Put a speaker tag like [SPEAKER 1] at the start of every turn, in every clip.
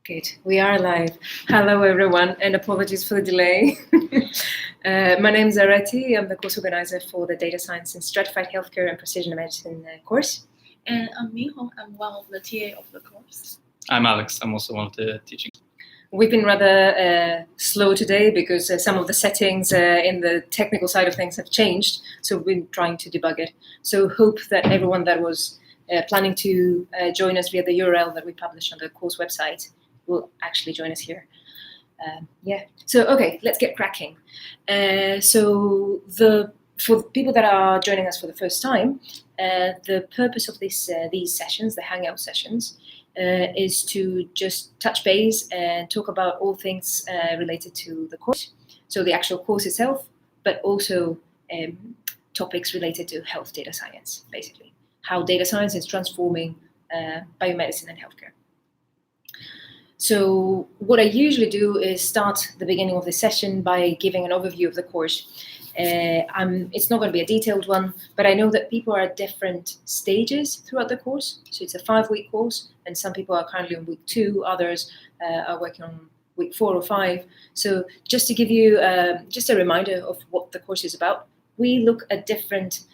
[SPEAKER 1] Good. We are live. Hello, everyone, and apologies for the delay. My name is Areti. I'm the course organizer for the Data Science in Stratified Healthcare and Precision Medicine course.
[SPEAKER 2] And I'm Minhong. I'm one of the TA of the course.
[SPEAKER 3] I'm Alex. I'm also one of the teaching.
[SPEAKER 1] We've been rather slow today because some of the settings in the technical side of things have changed. So we've been trying to debug it. So hope that everyone that was planning to join us via the URL that we published on the course website will actually join us here. So okay, let's get cracking. For people that are joining us for the first time, the purpose of these sessions, the Hangout sessions, is to just touch base and talk about all things related to the course. So the actual course itself, but also topics related to health data science, basically. How data science is transforming biomedicine and healthcare. So what I usually do is start the beginning of the session by giving an overview of the course. It's not going to be a detailed one, but I know that people are at different stages throughout the course. So it's a 5-week course, and some people are currently on week 2, others are working on week 4 or 5. So just to give you just a reminder of what the course is about, we look at different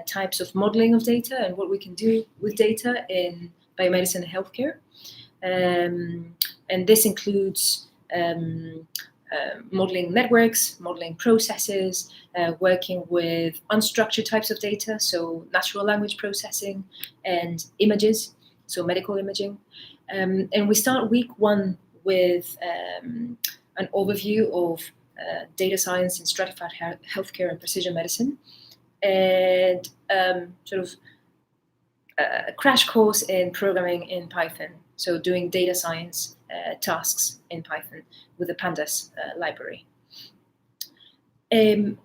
[SPEAKER 1] types of modeling of data and what we can do with data in biomedicine and healthcare. And this includes modeling networks, modeling processes, working with unstructured types of data, so natural language processing, and images, so medical imaging. And we start week 1 with an overview of data science in stratified healthcare and precision medicine, and sort of a crash course in programming in Python, so doing data science tasks in Python with the pandas library. I'm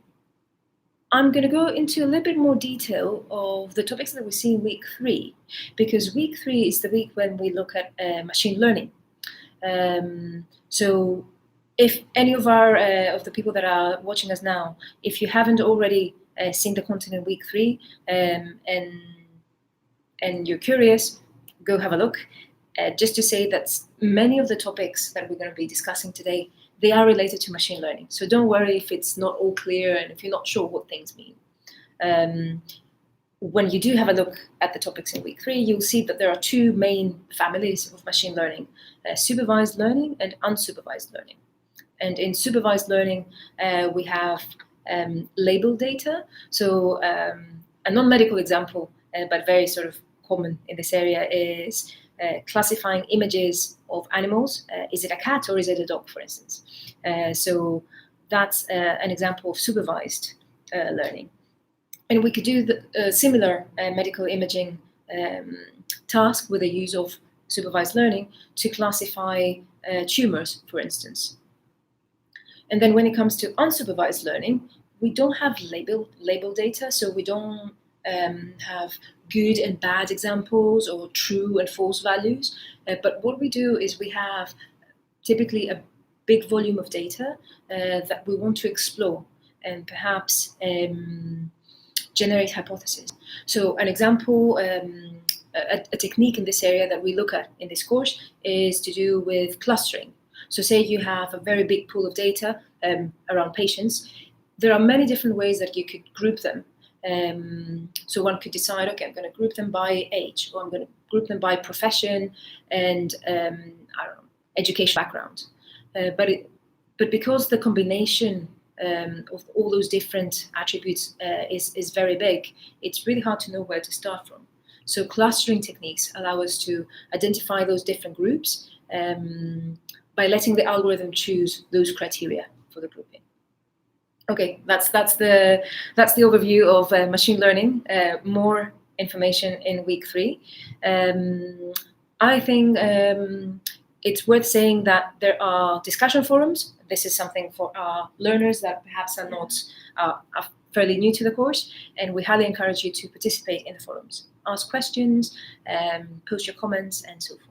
[SPEAKER 1] going to go into a little bit more detail of the topics that we see in week 3, because week 3 is the week when we look at machine learning. So if any of the people that are watching us now, if you haven't already seen the content in week 3 and you're curious, go have a look. Just to say that many of the topics that we're going to be discussing today, they are related to machine learning. So don't worry if it's not all clear and if you're not sure what things mean. When you do have a look at the topics in week 3, you'll see that there are 2 main families of machine learning, supervised learning and unsupervised learning. And in supervised learning, we have labeled data. So a non-medical example, but very sort of common in this area, is classifying images of animals. Is it a cat or is it a dog, for instance? So that's an example of supervised learning. And we could do the similar medical imaging task with the use of supervised learning to classify tumors, for instance. And then when it comes to unsupervised learning, we don't have label data, so we don't have good and bad examples or true and false values. But what we do is we have typically a big volume of data that we want to explore and perhaps generate hypotheses. So an example, a technique in this area that we look at in this course is to do with clustering. So say you have a very big pool of data around patients. There are many different ways that you could group them. So one could decide, okay, I'm going to group them by age, or I'm going to group them by profession and I don't know, education background. But because the combination of all those different attributes is very big, it's really hard to know where to start from. So clustering techniques allow us to identify those different groups by letting the algorithm choose those criteria for the grouping. Okay, that's the overview of machine learning. More information in week 3. I think it's worth saying that there are discussion forums. This is something for our learners that perhaps are not are fairly new to the course, and we highly encourage you to participate in the forums, ask questions, post your comments, and so forth.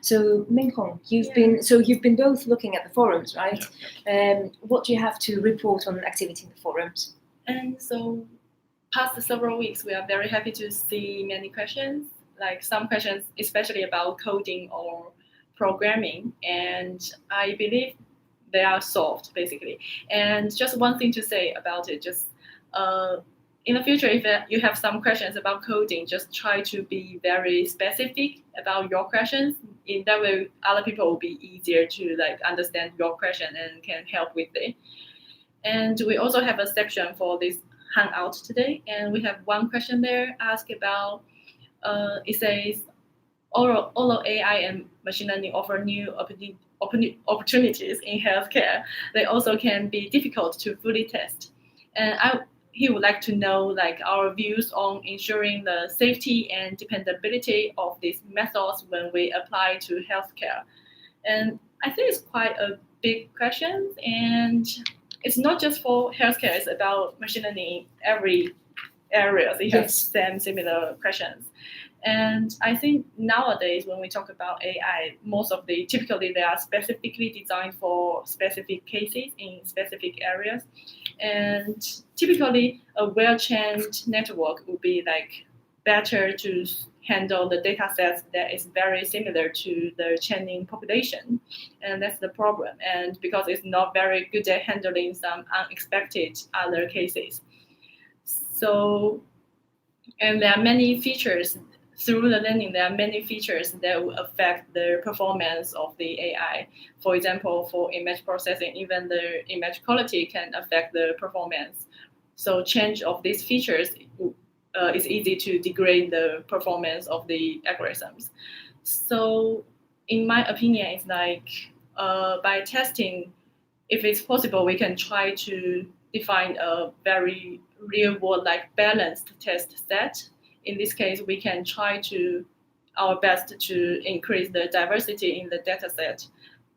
[SPEAKER 1] So Minhong, you've been both looking at the forums, right?
[SPEAKER 3] Yeah.
[SPEAKER 1] What do you have to report on activity in the forums?
[SPEAKER 2] And so past several weeks, we are very happy to see many questions, like some questions especially about coding or programming, and I believe they are solved basically. And just one thing to say about it, just in the future, if you have some questions about coding, just try to be very specific about your questions. In that way, other people will be easier to understand your question and can help with it. And we also have a section for this Hangout today, and we have one question there asked about, it says, although AI and machine learning offer new opportunities in healthcare, they also can be difficult to fully test. And he would like to know our views on ensuring the safety and dependability of these methods when we apply to healthcare. And I think it's quite a big question, and it's not just for healthcare, it's about machine learning in every area. They have similar questions. And I think nowadays when we talk about AI, typically they are specifically designed for specific cases in specific areas. And typically a well-trained network would be better to handle the data sets that is very similar to the training population. And that's the problem. And because it's not very good at handling some unexpected other cases. So, and there are many features through the learning, there are many features that will affect the performance of the AI. For example, for image processing, even the image quality can affect the performance. So change of these features is easy to degrade the performance of the algorithms. So in my opinion, it's by testing, if it's possible, we can try to define a very real-world balanced test set. In this case, we can try our best to increase the diversity in the data set.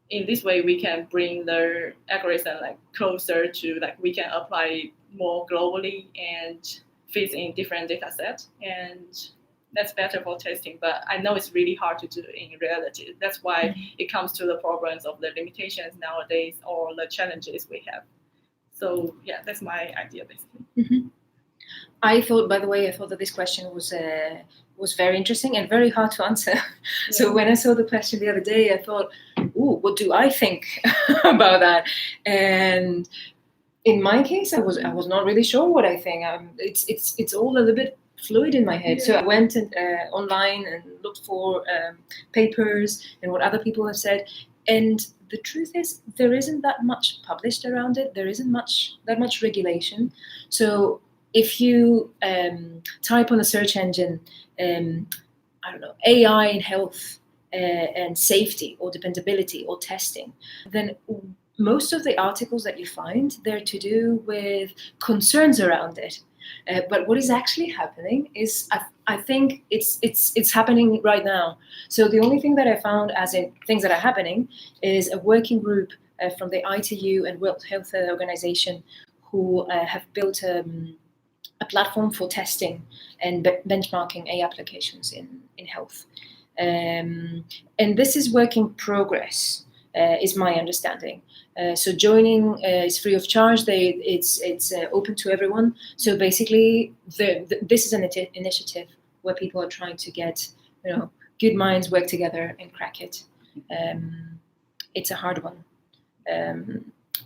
[SPEAKER 2] In this way, we can bring the algorithm closer to we can apply more globally and fit in different data sets. And that's better for testing. But I know it's really hard to do in reality. That's why it comes to the problems of the limitations nowadays or the challenges we have. So yeah, that's my idea basically.
[SPEAKER 1] Mm-hmm. I thought that this question was very interesting and very hard to answer. Yeah. So when I saw the question the other day, I thought, "Ooh, what do I think about that?" And in my case, I was not really sure what I think. It's all a little bit fluid in my head. Yeah. So I went online and looked for papers and what other people have said. And the truth is, there isn't that much published around it. There isn't that much regulation. So if you type on a search engine, I don't know, AI in health and safety or dependability or testing, then most of the articles that you find, they're to do with concerns around it. But what is actually happening is, I think it's happening right now. So the only thing that I found, as in things that are happening, is a working group from the ITU and World Health Organization who have built a platform for testing and benchmarking AI applications in health. And this is work in progress, is my understanding. So joining is free of charge. It's open to everyone. So basically, this is an initiative where people are trying to get good minds work together and crack it. It's a hard one.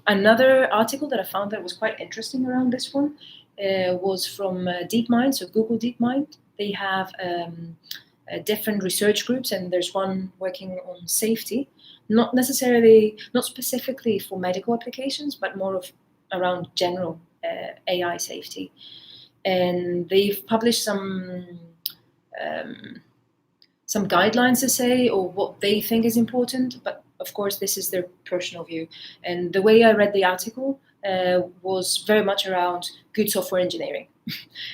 [SPEAKER 1] Another article that I found that was quite interesting around this one was from DeepMind, so Google DeepMind. They have different research groups, and there's one working on safety, not specifically for medical applications, but more of around general AI safety. And they've published some guidelines to say, or what they think is important, but of course this is their personal view. And the way I read the article was very much around good software engineering.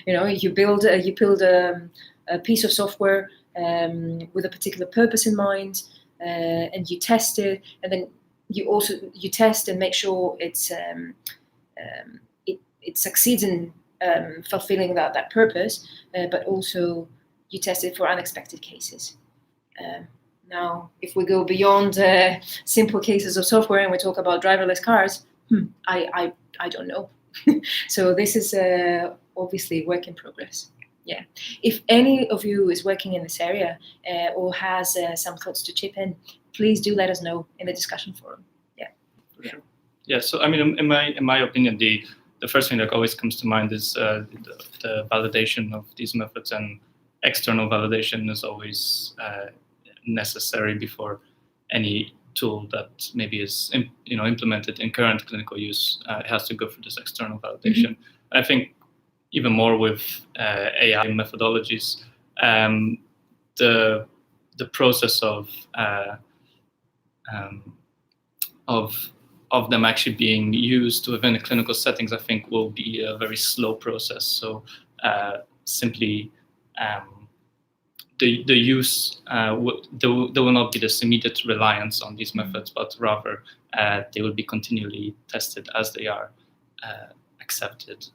[SPEAKER 1] You build a piece of software with a particular purpose in mind, and you test it, and then you test and make sure it succeeds in fulfilling that purpose, but also you test it for unexpected cases. Now, if we go beyond simple cases of software and we talk about driverless cars, I don't know. So this is obviously work in progress. Yeah. If any of you is working in this area or has some thoughts to chip in, please do let us know in the discussion forum. Yeah.
[SPEAKER 3] For sure. Yeah. So I mean, in my opinion, the first thing that always comes to mind is the validation of these methods, and external validation is always necessary before any tool that maybe is implemented in current clinical use. It has to go through this external validation. Mm-hmm. I think even more with AI methodologies, the process of them actually being used within the clinical settings, I think, will be a very slow process. So simply the use, there will not be this immediate reliance on these methods, but rather they will be continually tested as they are accepted.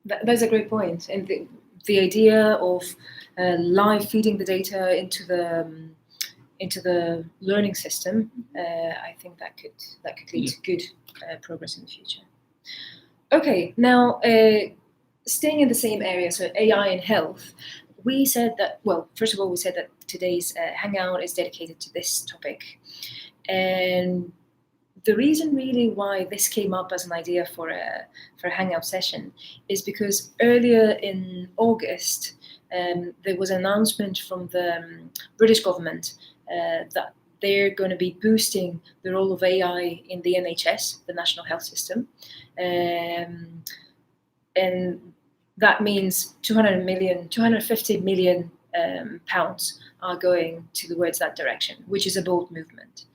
[SPEAKER 1] That's a great point. And the idea of live feeding the data into the learning system, I think that could lead to good progress in the future. Okay, now staying in the same area, so AI and health, we said that, well, first of all, we said that today's Hangout is dedicated to this topic. And the reason really why this came up as an idea for a Hangout session is because earlier in August, there was an announcement from the British government that they're going to be boosting the role of AI in the NHS, the National Health System. And that means 250 million pounds are going towards that direction, which is a bold movement.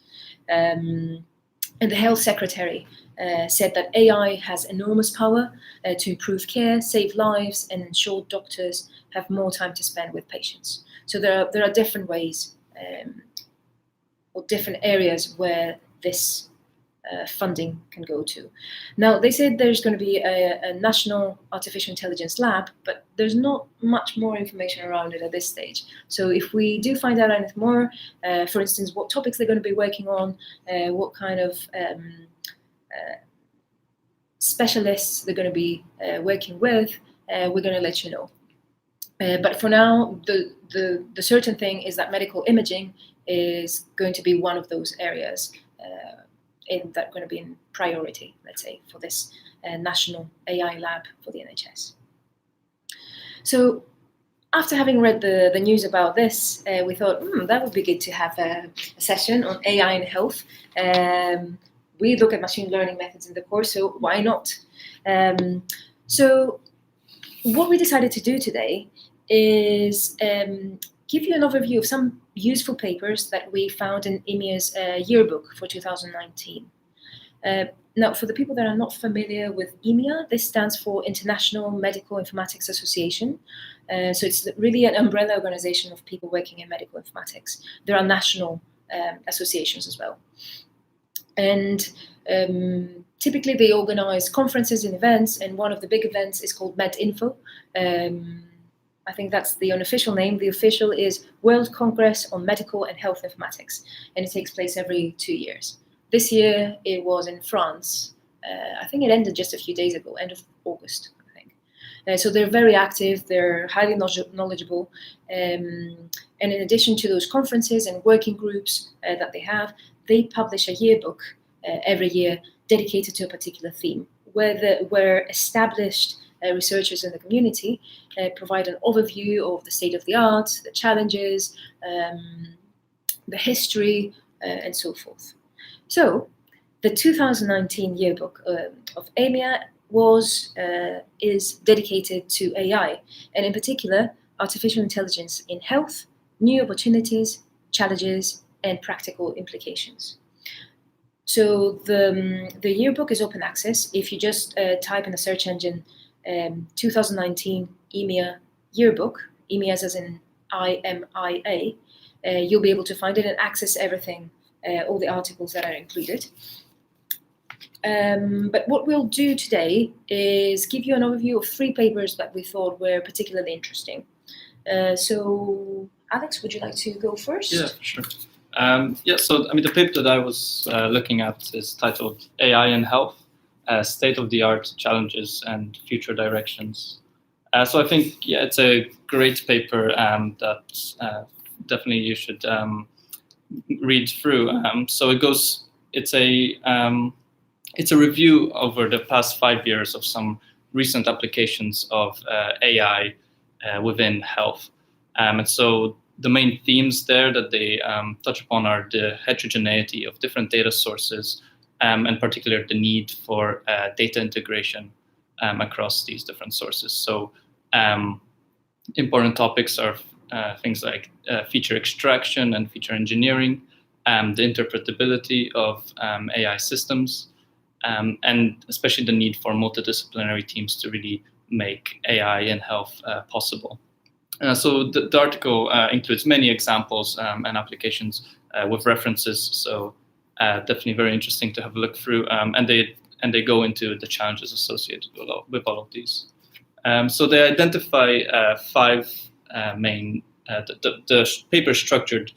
[SPEAKER 1] And the Health Secretary said that AI has enormous power to improve care, save lives, and ensure doctors have more time to spend with patients. So there are different ways or different areas where this funding can go to. Now, they said there's going to be a national artificial intelligence lab, but there's not much more information around it at this stage. So if we do find out anything more, for instance, what topics they're going to be working on, what kind of specialists they're going to be working with, we're going to let you know. But for now, the certain thing is that medical imaging is going to be one of those areas that going to be in priority, let's say, for this national AI lab for the NHS. So after having read the news about this, we thought, that would be good to have a session on AI in health. We look at machine learning methods in the course, so why not? So what we decided to do today is give you an overview of some useful papers that we found in EMEA's yearbook for 2019. Now, for the people that are not familiar with EMEA, this stands for International Medical Informatics Association. So it's really an umbrella organization of people working in medical informatics. There are national associations as well. And typically they organize conferences and events, and one of the big events is called MedInfo. I think that's the unofficial name. The official is World Congress on Medical and Health Informatics, and it takes place every 2 years. This year it was in France. I think it ended just a few days ago, end of August, I think. So they're very active, they're highly knowledgeable, and in addition to those conferences and working groups that they have, they publish a yearbook every year dedicated to a particular theme, where established researchers in the community provide an overview of the state of the art, the challenges, the history, and so forth. So the 2019 yearbook of EMEA is dedicated to AI, and in particular, artificial intelligence in health, new opportunities, challenges, and practical implications. So the yearbook is open access. If you just type in the search engine 2019 EMEA yearbook, EMEA as in IMIA, you'll be able to find it and access everything, all the articles that are included. But what we'll do today is give you an overview of 3 papers that we thought were particularly interesting. So, Alex, would you like to go first?
[SPEAKER 3] Yeah, for sure. So I mean, the paper that I was looking at is titled AI in Health, State-of-the-Art Challenges and Future Directions. So I think, it's a great paper that definitely you should read through. So it's a review over the past 5 years of some recent applications of AI within health. And so the main themes there that they touch upon are the heterogeneity of different data sources, and particularly the need for data integration across these different sources. So important topics are things like feature extraction and feature engineering, the interpretability of AI systems, and especially the need for multidisciplinary teams to really make AI in health possible. So the article includes many examples and applications with references. So definitely very interesting to have a look through. And they go into the challenges associated with all of these. So they identify 5 main. The paper is structured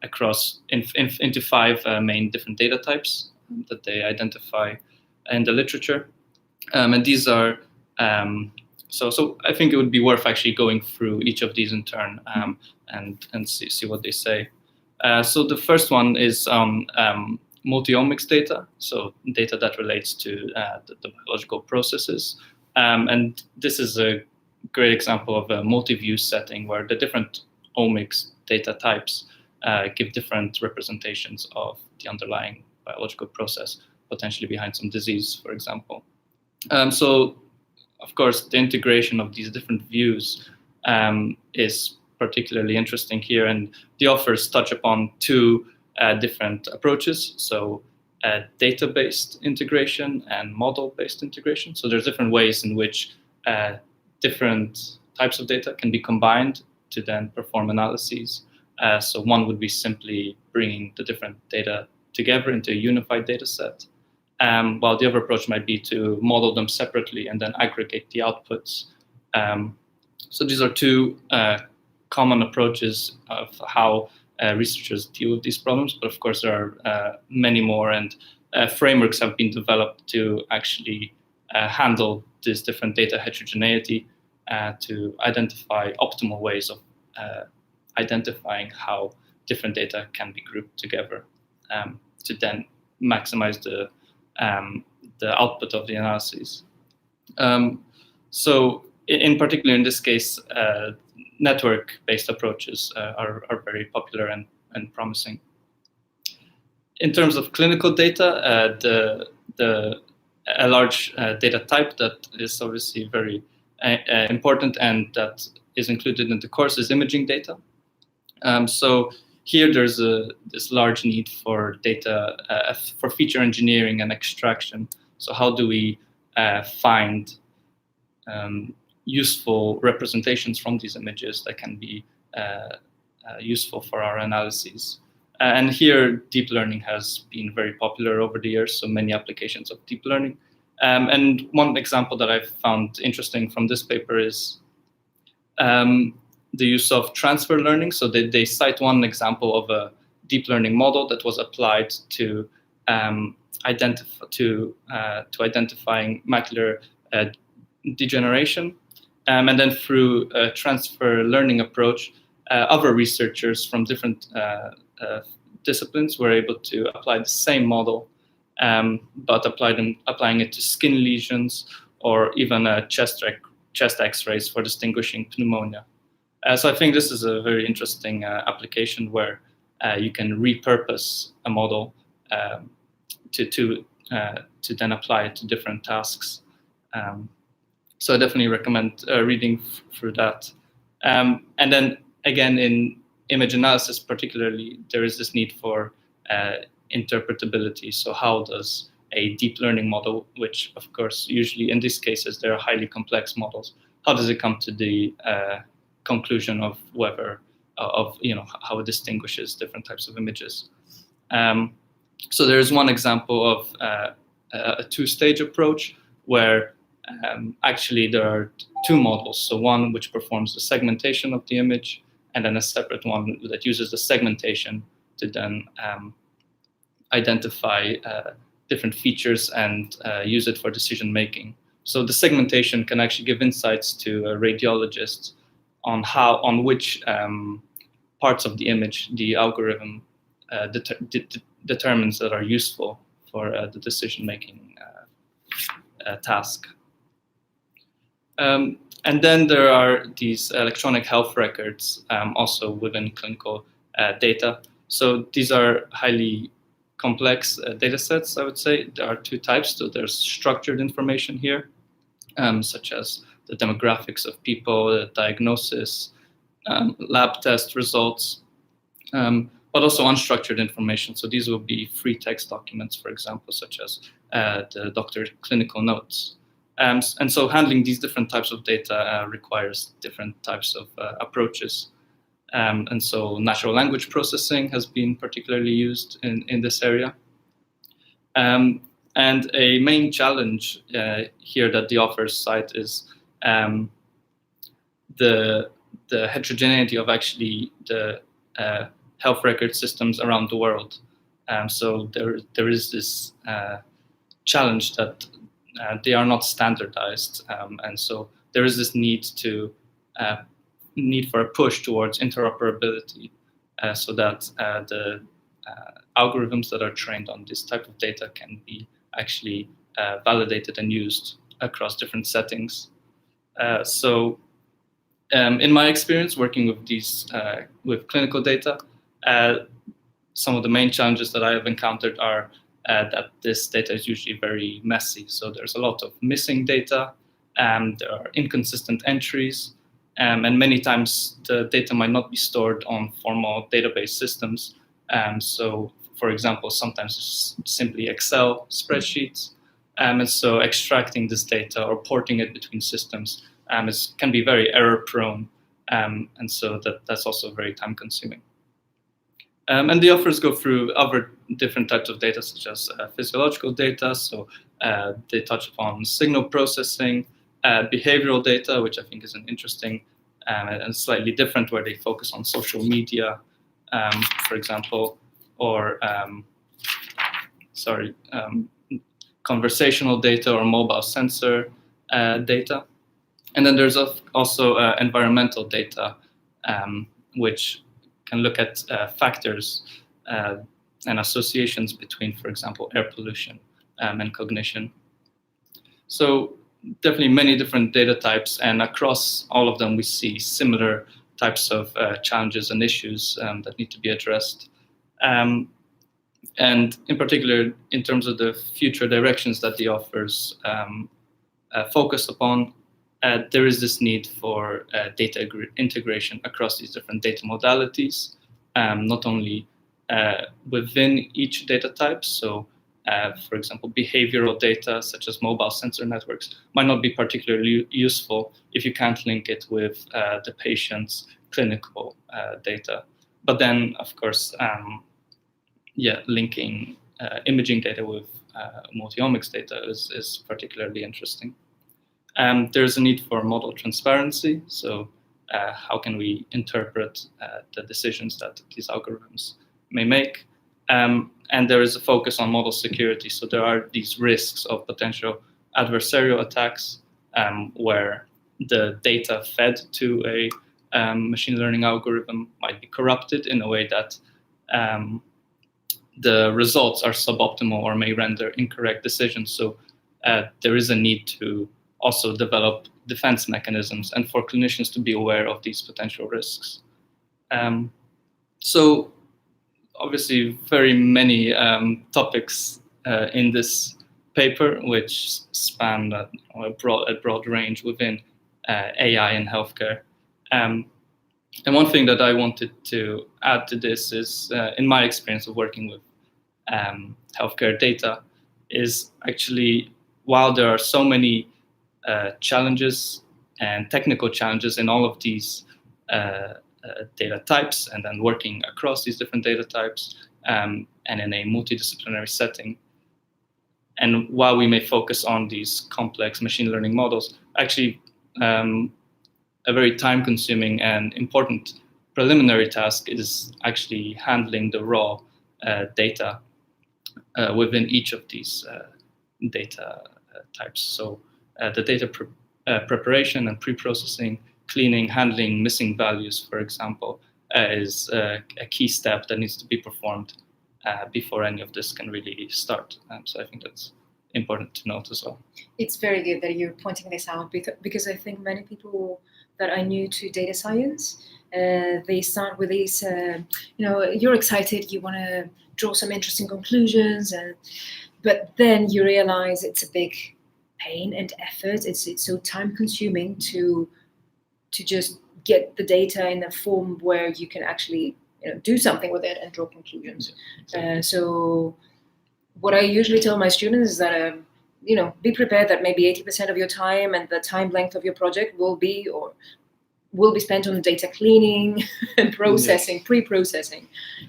[SPEAKER 3] across into 5 main different data types that they identify in the literature, and these are. So I think it would be worth actually going through each of these in turn and see what they say. So the first one is multi-omics data, so data that relates to the biological processes. And this is a great example of a multi-view setting where the different omics data types give different representations of the underlying biological process, potentially behind some disease, for example. So, of course, the integration of these different views is particularly interesting here, and the authors touch upon 2 different approaches. So data-based integration and model-based integration. So there's different ways in which different types of data can be combined to then perform analyses. So one would be simply bringing the different data together into a unified data set, while the other approach might be to model them separately and then aggregate the outputs. So these are 2 common approaches of how researchers deal with these problems, but of course there are many more, and frameworks have been developed to actually handle this different data heterogeneity to identify optimal ways of identifying how different data can be grouped together to then maximize the output of the analyses. So in particular, in this case, network-based approaches are very popular and promising. In terms of clinical data, a large data type that is obviously very important and that is included in the course is imaging data. So here there's this large need for data for feature engineering and extraction. So how do we find useful representations from these images that can be useful for our analyses? And here, deep learning has been very popular over the years, so many applications of deep learning. And one example that I found interesting from this paper is the use of transfer learning. So they cite one example of a deep learning model that was applied to identifying macular degeneration. And then through a transfer learning approach, other researchers from different disciplines were able to apply the same model, but applying it to skin lesions or even chest X-rays for distinguishing pneumonia. So I think this is a very interesting application where you can repurpose a model to then apply it to different tasks. So I definitely recommend reading through that. And then again, in image analysis particularly, there is this need for interpretability. So how does a deep learning model, which of course usually in these cases they're highly complex models, how does it come to the conclusion of whether how it distinguishes different types of images? So there's one example of a 2-stage approach where actually there are 2 models. So one which performs the segmentation of the image, and then a separate one that uses the segmentation to then identify different features and use it for decision making. So the segmentation can actually give insights to a radiologist on which parts of the image the algorithm determines that are useful for the decision-making task. And then there are these electronic health records also within clinical data. So these are highly complex data sets, I would say. There are two types. So there's structured information here, such as the demographics of people, the diagnosis, lab test results, but also unstructured information. So these will be free text documents, for example, such as the doctor's clinical notes. And so handling these different types of data requires different types of approaches. And so natural language processing has been particularly used in this area. And a main challenge here that the authors cite is the heterogeneity of actually the health record systems around the world. So there is this challenge that they are not standardized, and so there is this need for a push towards interoperability, so that the algorithms that are trained on this type of data can be actually validated and used across different settings. So in my experience working with these with clinical data, some of the main challenges that I have encountered are that this data is usually very messy. So there's a lot of missing data, there are inconsistent entries, and many times the data might not be stored on formal database systems. So, for example, sometimes it's simply Excel spreadsheets, and so extracting this data or porting it between systems can be very error-prone, and so that's also very time-consuming. And the authors go through other different types of data, such as physiological data. So they touch upon signal processing, behavioral data, which I think is an interesting and slightly different, where they focus on social media, for example, or conversational data or mobile sensor data. And then there's also environmental data, which can look at factors and associations between, for example, air pollution and cognition. So definitely many different data types, and across all of them we see similar types of challenges and issues that need to be addressed. And in particular, in terms of the future directions that the authors focus upon, there is this need for data integration across these different data modalities, not only within each data type. So, for example, behavioral data, such as mobile sensor networks, might not be particularly useful if you can't link it with the patient's clinical data. But then, of course, linking imaging data with multi-omics data is particularly interesting. There's a need for model transparency. So how can we interpret the decisions that these algorithms may make? And there is a focus on model security. So there are these risks of potential adversarial attacks where the data fed to a machine learning algorithm might be corrupted in a way that the results are suboptimal or may render incorrect decisions. So there is a need to also develop defense mechanisms and for clinicians to be aware of these potential risks. So obviously very many topics in this paper, which span a broad range within AI and healthcare. And one thing that I wanted to add to this is, in my experience of working with healthcare data, is actually, while there are so many challenges and technical challenges in all of these data types, and then working across these different data types and in a multidisciplinary setting. And while we may focus on these complex machine learning models, actually a very time-consuming and important preliminary task is actually handling the raw data within each of these data types. So the data preparation and pre-processing, cleaning, handling missing values, for example, is a key step that needs to be performed before any of this can really start. So I think that's important to note as well.
[SPEAKER 1] It's very good that you're pointing this out because I think many people that are new to data science, they start with these, you're excited, you want to draw some interesting conclusions, but then you realize it's a big pain and effort. It's so time consuming to just get the data in a form where you can actually do something with it and draw conclusions. So what I usually tell my students is that be prepared that maybe 80% of your time and the time length of your project will be spent on data cleaning and processing, pre-processing,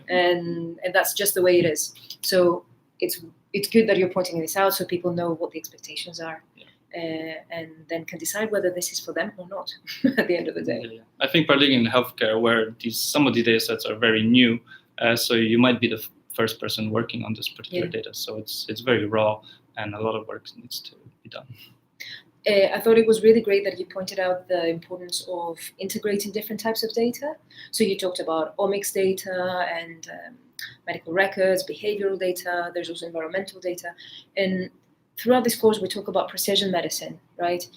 [SPEAKER 1] and that's just the way it is. So it's good that you're pointing this out so people know what the expectations are. And then can decide whether this is for them or not at the end of the day.
[SPEAKER 3] Yeah. I think particularly in healthcare, where some of the data sets are very new, so you might be the first person working on this particular data. So it's very raw, and a lot of work needs to be done.
[SPEAKER 1] I thought it was really great that you pointed out the importance of integrating different types of data. So you talked about omics data and medical records, behavioral data. There's also environmental data, and throughout this course, we talk about precision medicine, right?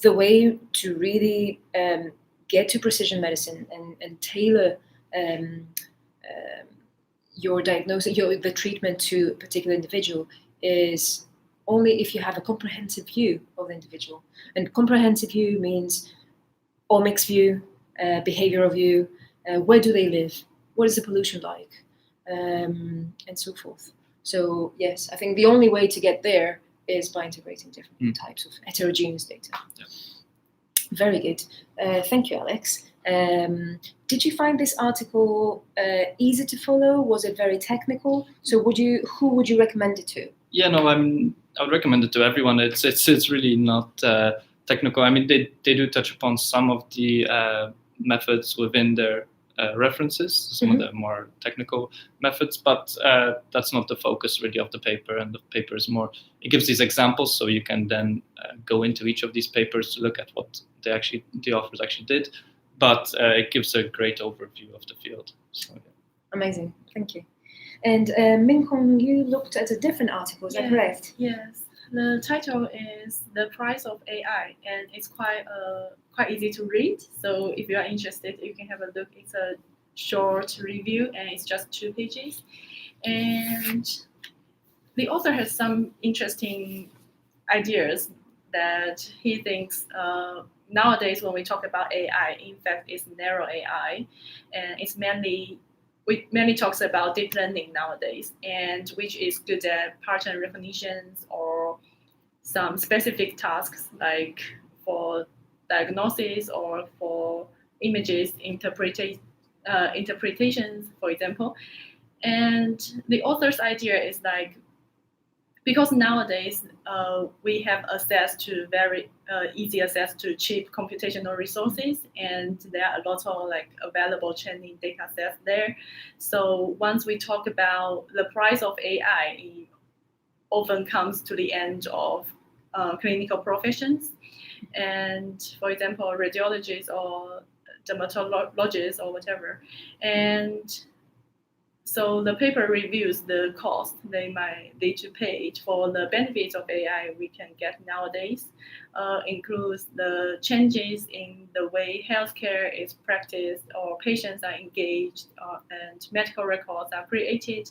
[SPEAKER 1] The way to really get to precision medicine and tailor your diagnosis, the treatment to a particular individual is only if you have a comprehensive view of the individual. And comprehensive view means omics view, behavioral view, where do they live, what is the pollution like, and so forth. So yes, I think the only way to get there is by integrating different types of heterogeneous data.
[SPEAKER 3] Yeah.
[SPEAKER 1] Very good. Thank you, Alex. Did you find this article easy to follow? Was it very technical? So who would you recommend it to?
[SPEAKER 3] Yeah, no, I would recommend it to everyone. It's really not technical. I mean, they do touch upon some of the methods within their references, some of the more technical methods, but that's not the focus really of the paper. And the paper is more, it gives these examples, so you can then go into each of these papers to look at what the authors actually did, but it gives a great overview of the field. So, yeah.
[SPEAKER 1] Amazing, thank you. And Minhong, you looked at a different article, is that correct?
[SPEAKER 2] Yes. The title is The Price of AI, and it's quite easy to read. So if you are interested, you can have a look. It's a short review, and it's just 2 pages. And the author has some interesting ideas that he thinks nowadays when we talk about AI, in fact, it's narrow AI, and we mainly talks about deep learning nowadays, and which is good at pattern recognitions or some specific tasks like for diagnosis or for images interpretations, for example. And the author's idea is like, because nowadays we have access to very easy access to cheap computational resources, and there are a lot of available training data sets there. So once we talk about the price of AI, it often comes to the end of clinical professions. And for example, radiologists or dermatologists or whatever. And so the paper reviews the cost they might need to pay for the benefits of AI we can get nowadays, includes the changes in the way healthcare is practiced or patients are engaged and medical records are created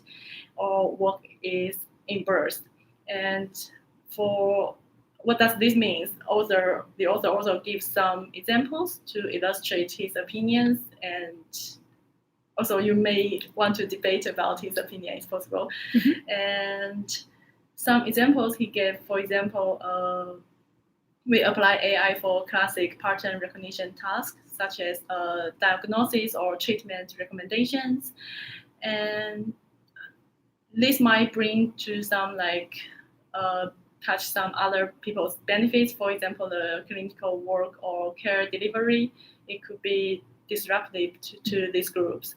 [SPEAKER 2] or work is reimbursed. And for what does this mean? The author also gives some examples to illustrate his opinions, and also you may want to debate about his opinion if possible. Mm-hmm. And some examples he gave, for example, we apply AI for classic pattern recognition tasks, such as diagnosis or treatment recommendations. And this might bring to some touch some other people's benefits, for example, the clinical work or care delivery. It could be disruptive to these groups.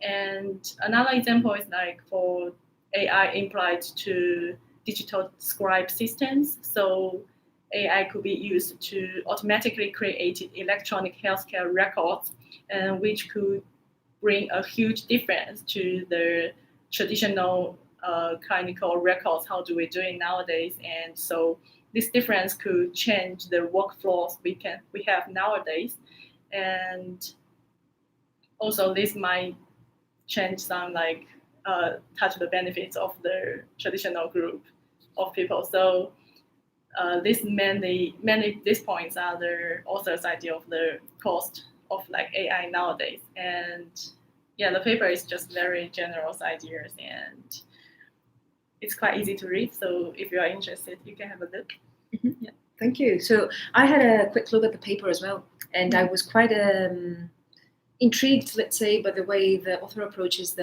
[SPEAKER 2] And another example is for AI applied to digital scribe systems. So AI could be used to automatically create electronic healthcare records, which could bring a huge difference to the traditional clinical records. How do we do it nowadays? And so this difference could change the workflows we have nowadays, and also this might change some touch the benefits of the traditional group of people. So these these points are the author's idea of the cost of AI nowadays. And yeah, the paper is just very generous ideas, and it's quite easy to read. So if you are interested, you can have a look.
[SPEAKER 1] Mm-hmm. Yeah. Thank you. So I had a quick look at the paper as well, and I was quite intrigued, let's say, by the way the author approaches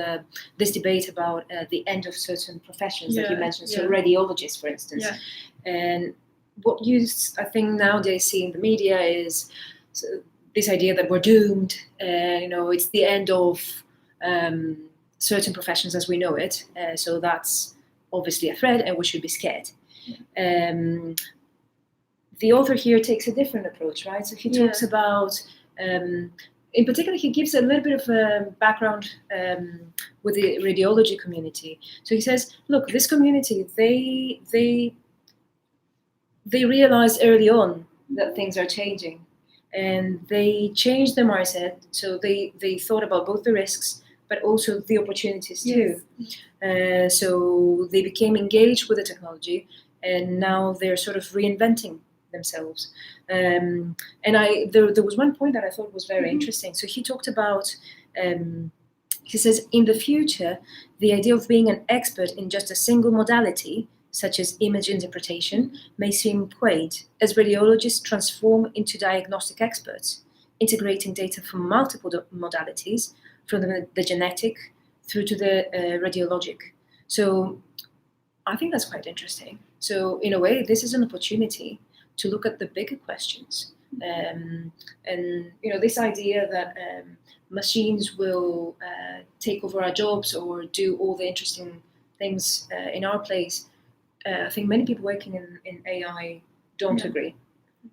[SPEAKER 1] this debate about the end of certain professions that you mentioned. So radiologists, for instance. And what you, I think, nowadays see in the media is this idea that we're doomed. It's the end of certain professions as we know it. So that's obviously a threat, and we should be scared. The author here takes a different approach, right? So he talks about, in particular, he gives a little bit of a background with the radiology community. So he says, look, this community, they realized early on that things are changing, and they changed their mindset. So they thought about both the risks, but also the opportunities too. So they became engaged with the technology, and now they're sort of reinventing themselves. And there was one point that I thought was very interesting. So he talked about, he says, in the future, the idea of being an expert in just a single modality, such as image interpretation, may seem quaint, as radiologists transform into diagnostic experts, integrating data from multiple modalities, from the genetic through to the radiologic. So I think that's quite interesting. So in a way, this is an opportunity to look at the bigger questions. And this idea that machines will take over our jobs or do all the interesting things in our place, I think many people working in AI don't agree.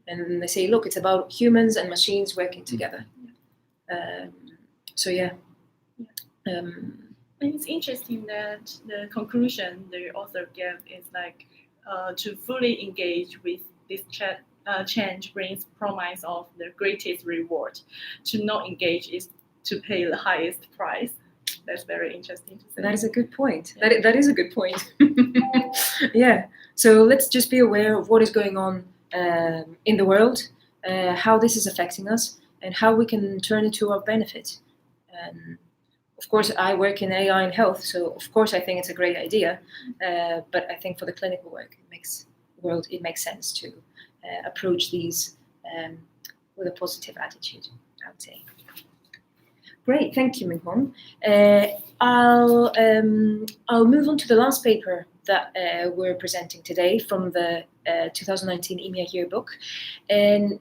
[SPEAKER 1] And they say, look, it's about humans and machines working together.
[SPEAKER 2] And it's interesting that the conclusion the author gave is to fully engage with this change brings promise of the greatest reward. To not engage is to pay the highest price. That's very interesting to say.
[SPEAKER 1] That is a good point. That is a good point. Yeah. So let's just be aware of what is going on in the world, how this is affecting us, and how we can turn it to our benefit. Of course, I work in AI and health, so of course I think it's a great idea. But I think for the clinical work, it makes sense to approach these with a positive attitude, I would say. Great, thank you, Minghong. I'll move on to the last paper that we're presenting today from the 2019 EMEA yearbook. And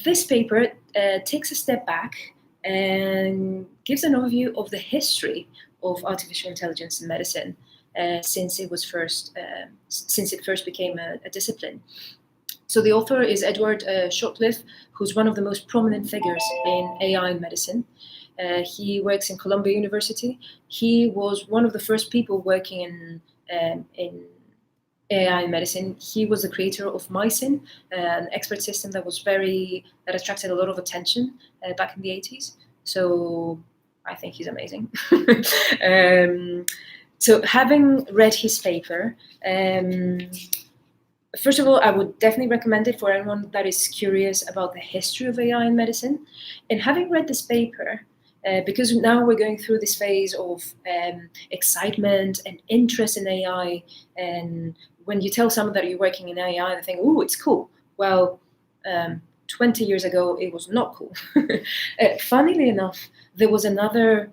[SPEAKER 1] this paper takes a step back and gives an overview of the history of artificial intelligence in medicine since it first became a discipline. So the author is Edward Shotcliffe, who's one of the most prominent figures in AI in medicine. He works in Columbia University. He was one of the first people working in AI in medicine. He was the creator of MySyn, an expert system that attracted a lot of attention back in the 80s. So I think he's amazing. So having read his paper, first of all, I would definitely recommend it for anyone that is curious about the history of AI in medicine. And having read this paper, because now we're going through this phase of excitement and interest in AI, and when you tell someone that you're working in AI, they think, "Ooh, it's cool." Well, 20 years ago, it was not cool. Funnily enough, there was another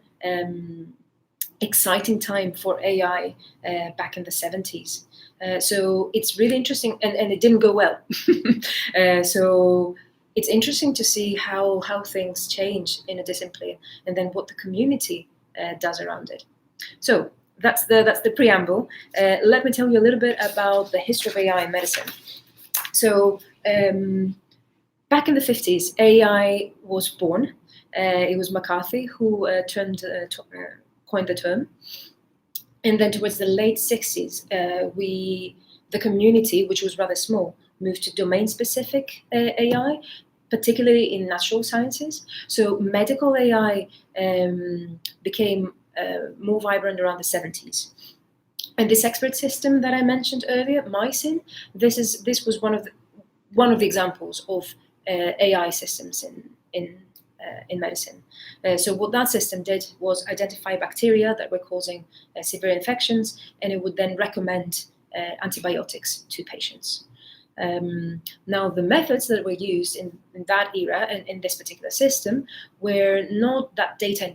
[SPEAKER 1] exciting time for AI back in the 70s. So it's really interesting, and it didn't go well. So it's interesting to see how things change in a discipline, and then what the community does around it. So that's the preamble. Let me tell you a little bit about the history of AI in medicine. So back in the 50s, AI was born. It was McCarthy who coined the term. And then towards the late 60s, the community, which was rather small, moved to domain-specific AI, particularly in natural sciences. So medical AI became more vibrant around the 70s. And this expert system that I mentioned earlier, MySyn, this was one of the examples of AI systems in medicine. So what that system did was identify bacteria that were causing severe infections, and it would then recommend antibiotics to patients. Now, the methods that were used in that era and in this particular system were not that data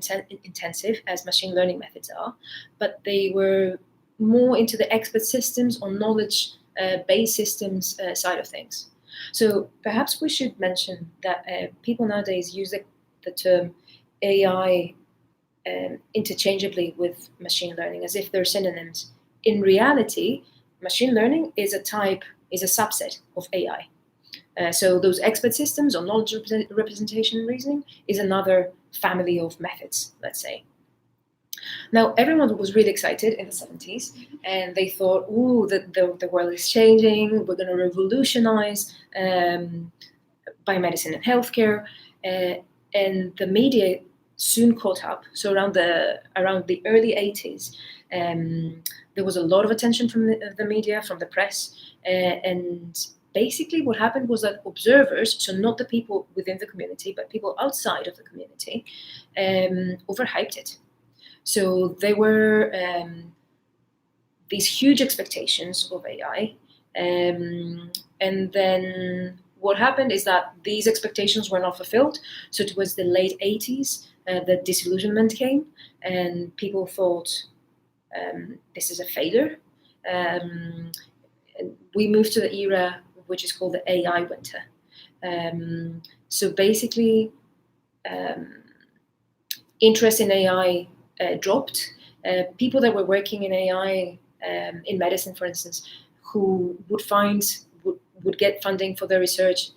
[SPEAKER 1] intensive as machine learning methods are, but they were more into the expert systems or knowledge-based systems side of things. So perhaps we should mention that people nowadays use the term AI interchangeably with machine learning as if they're synonyms. In reality, machine learning is a subset of AI. So those expert systems or knowledge representation reasoning is another family of methods, let's say. Now, everyone was really excited in the 70s, and they thought, ooh, the world is changing, we're going to revolutionize biomedicine and healthcare, and the media soon caught up. So around the early 80s, there was a lot of attention from the media, from the press, and basically what happened was that observers, so not the people within the community, but people outside of the community, overhyped it. So there were these huge expectations of AI, and then what happened is that these expectations were not fulfilled. So towards the late 80s, the disillusionment came, and people thought this is a failure. And we moved to the era which is called the AI winter. So basically, interest in AI dropped. People that were working in AI in medicine, for instance, who would get funding for their research,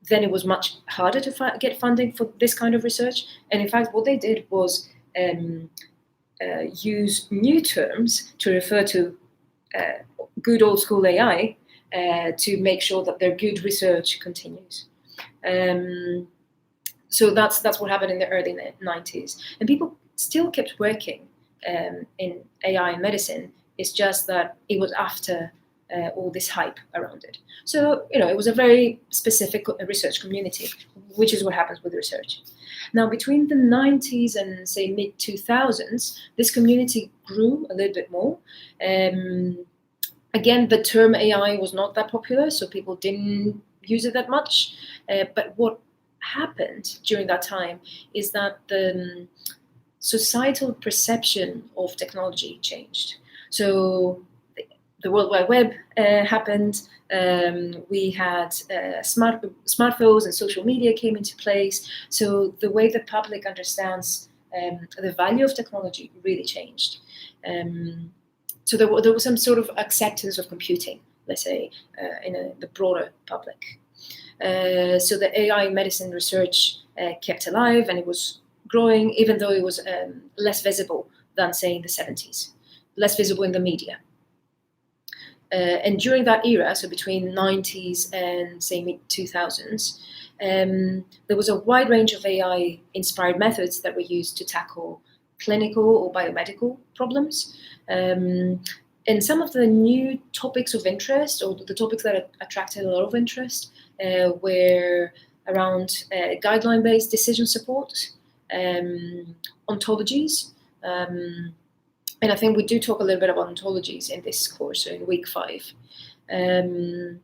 [SPEAKER 1] then it was much harder to get funding for this kind of research. And in fact, what they did was use new terms to refer to good old school AI to make sure that their good research continues. So that's what happened in the early 90s. And people still kept working in AI and medicine. It's just that it was after all this hype around it. So, it was a very specific research community, which is what happens with research. Now, between the 90s and, say, mid-2000s, this community grew a little bit more. Again, the term AI was not that popular, so people didn't use it that much. But what happened during that time is that the societal perception of technology changed. So the World Wide Web happened. We had smartphones and social media came into place. So the way the public understands the value of technology really changed. So there was some sort of acceptance of computing, let's say, in the broader public. So the AI medicine research kept alive, and it was growing, even though it was less visible than, say, in the 70s, less visible in the media. And during that era, so between 90s and, say, mid-2000s, there was a wide range of AI-inspired methods that were used to tackle clinical or biomedical problems. And some of the new topics of interest, or the topics that attracted a lot of interest, were around guideline-based decision support, ontologies, and I think we do talk a little bit about ontologies in this course, so in week 5. And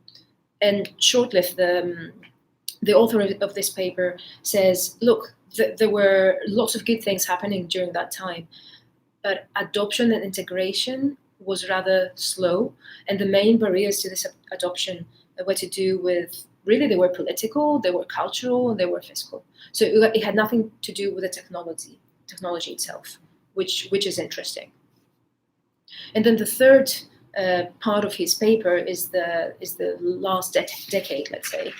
[SPEAKER 1] Shortlift, the author of this paper, says, look, there were lots of good things happening during that time, but adoption and integration was rather slow, and the main barriers to this adoption were to do with, really, they were political, they were cultural, and they were fiscal. So it had nothing to do with the technology itself, which is interesting. And then the third part of his paper is the last decade, let's say,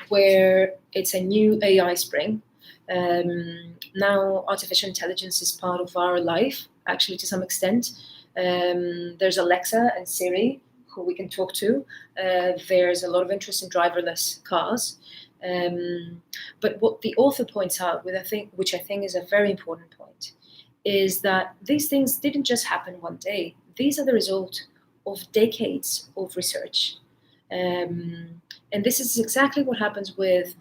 [SPEAKER 1] where it's a new AI spring. Now artificial intelligence is part of our life, actually, to some extent. There's Alexa and Siri, who we can talk to. There's a lot of interest in driverless cars. But what the author points out, which I think is a very important point, is that these things didn't just happen one day. These are the result of decades of research. And this is exactly what happens with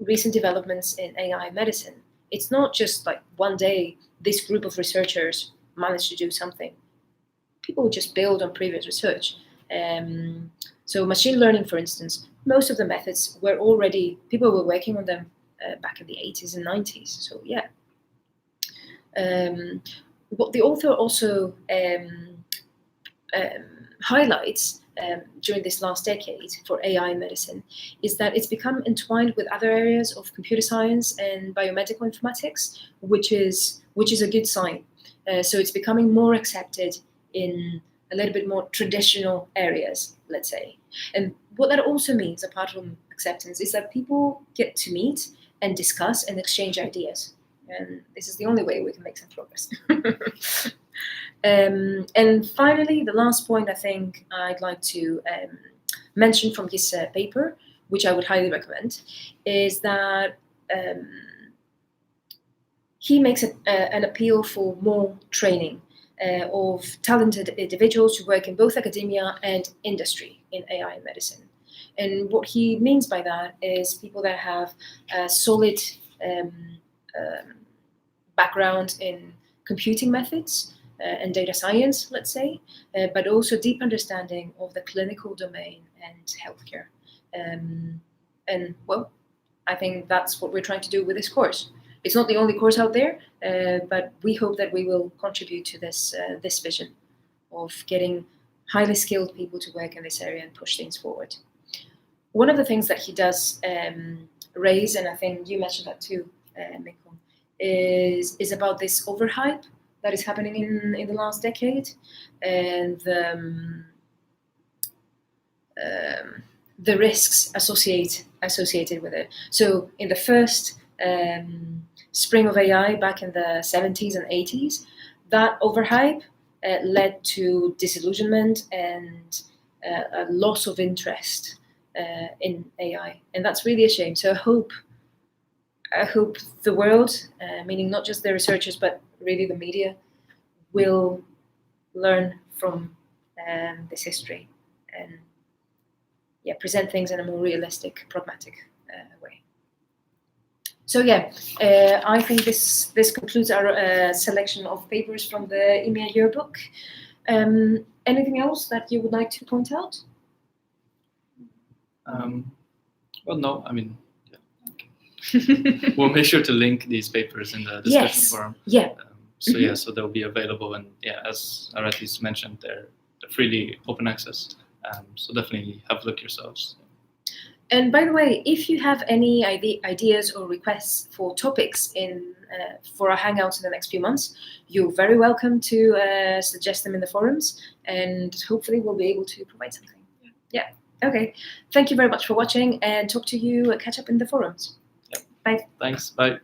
[SPEAKER 1] recent developments in AI medicine. It's not just like one day this group of researchers managed to do something. People just build on previous research. So machine learning, for instance, most of the methods were already, people were working on them back in the 80s and 90s. So yeah. What the author also highlights during this last decade for AI medicine is that it's become entwined with other areas of computer science and biomedical informatics, which is a good sign. So it's becoming more accepted in a little bit more traditional areas, let's say. And what that also means, apart from acceptance, is that people get to meet and discuss and exchange ideas. And this is the only way we can make some progress. And finally, the last point I think I'd like to mention from his paper, which I would highly recommend, is that he makes an appeal for more training of talented individuals who work in both academia and industry in AI medicine. And what he means by that is people that have a solid background in computing methods and data science, let's say, but also deep understanding of the clinical domain and healthcare. And well, I think that's what we're trying to do with this course. It's not the only course out there, but we hope that we will contribute to this vision of getting highly skilled people to work in this area and push things forward. One of the things that he does raise, and I think you mentioned that too, Mikko, is about this overhype that is happening in the last decade, and the risks associated with it. So in the first spring of AI back in the 70s and 80s, that overhype led to disillusionment and a loss of interest in AI, and that's really a shame. So I hope the world, meaning not just the researchers but really the media, will learn from this history and present things in a more realistic, pragmatic way. So I think this concludes our selection of papers from the EMEA yearbook. Anything else that you would like to point out?
[SPEAKER 3] Well, no, I mean, we'll make sure to link these papers in the discussion forum.
[SPEAKER 1] Yeah.
[SPEAKER 3] So they'll be available, and as Aratis mentioned, they're freely open access. So definitely have a look yourselves.
[SPEAKER 1] And by the way, if you have any ideas or requests for topics for our Hangouts in the next few months, you're very welcome to suggest them in the forums, and hopefully we'll be able to provide something. Yeah. Okay. Thank you very much for watching, and talk to you. Catch up in the forums.
[SPEAKER 3] Yep.
[SPEAKER 1] Bye.
[SPEAKER 3] Thanks. Bye.